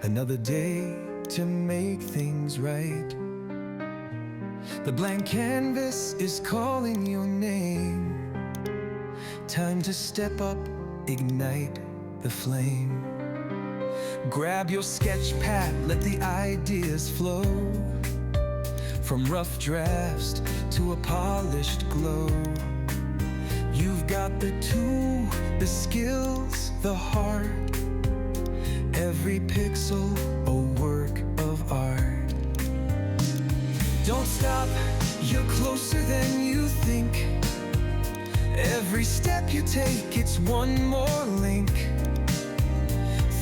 Another day to make things right. The blank canvas is calling your name. Time to step up, ignite the flame. Grab your sketch pad, let the ideas flow. From rough drafts to a polished glow. You've got the tool, the skills, the heart. Every pixel a work of art. Don't stop, you're closer than you think. Every step you take, it's one more link.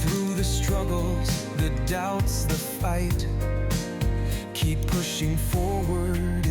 Through the struggles, the doubts, the fight, keep pushing forward